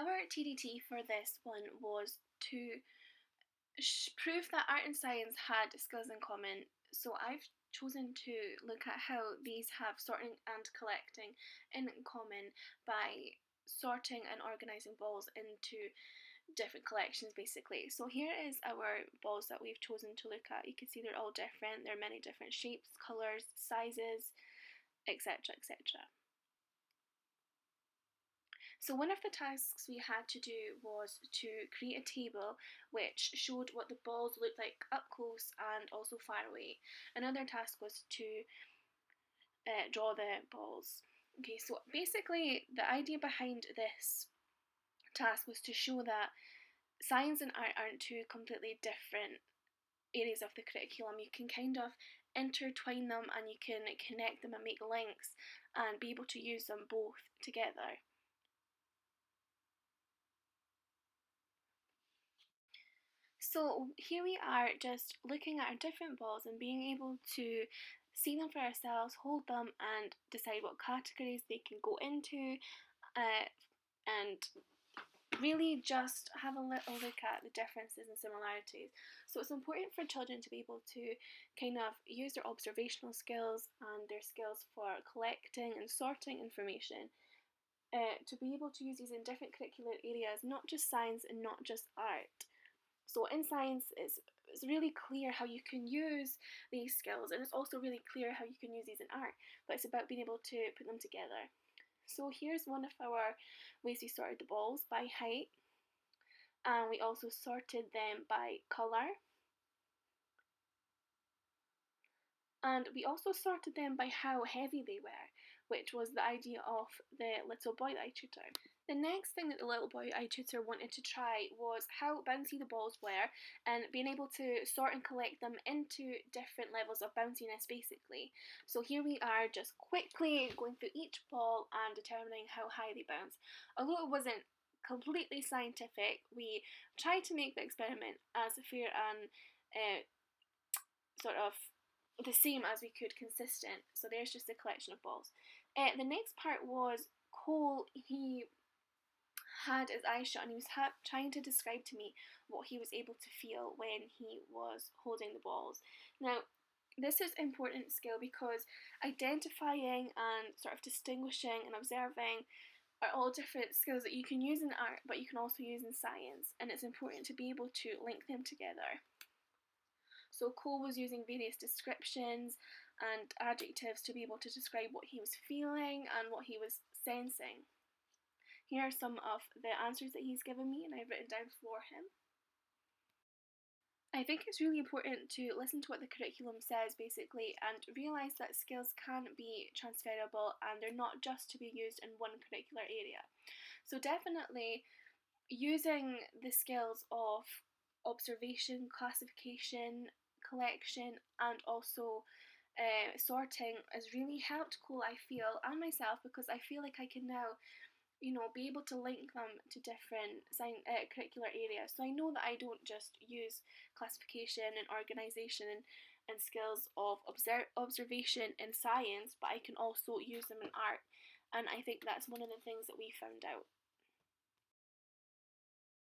our TDT for this one was to prove that art and science had skills in common. So I've chosen to look at how these have sorting and collecting in common by sorting and organising balls into different collections basically. So here is our balls that we've chosen to look at. You can see they're all different. There are many different shapes, colours, sizes, etc, etc. So one of the tasks we had to do was to create a table which showed what the balls looked like up close and also far away. Another task was to draw the balls. Okay, so basically the idea behind this task was to show that science and art aren't two completely different areas of the curriculum. You can kind of intertwine them and you can connect them and make links and be able to use them both together. So here we are just looking at our different balls and being able to see them for ourselves, hold them and decide what categories they can go into, and really just have a little look at the differences and similarities. So it's important for children to be able to kind of use their observational skills and their skills for collecting and sorting information to be able to use these in different curricular areas, not just science and not just art. So in science, it's really clear how you can use these skills, and it's also really clear how you can use these in art, but it's about being able to put them together. So here's one of our ways we sorted the balls by height, and we also sorted them by colour. And we also sorted them by how heavy they were, which was the idea of the little boy that I tutored. The next thing that the little boy I tutor wanted to try was how bouncy the balls were and being able to sort and collect them into different levels of bounciness basically. So here we are just quickly going through each ball and determining how high they bounce. Although it wasn't completely scientific, we tried to make the experiment as fair and sort of the same as we could, consistent. So there's just a collection of balls. The next part was Cole. He had his eyes shut and he was trying to describe to me what he was able to feel when he was holding the balls. Now, this is an important skill because identifying and sort of distinguishing and observing are all different skills that you can use in art, but you can also use in science, and it's important to be able to link them together. So Cole was using various descriptions and adjectives to be able to describe what he was feeling and what he was sensing. Here are some of the answers that he's given me and I've written down for him. I think it's really important to listen to what the curriculum says basically and realise that skills can be transferable and they're not just to be used in one curricular area. So definitely using the skills of observation, classification, collection and also sorting has really helped Cole, I feel, and myself, because I feel like I can now be able to link them to different curricular areas. So I know that I don't just use classification and organisation and skills of observation in science, but I can also use them in art, and I think that's one of the things that we found out.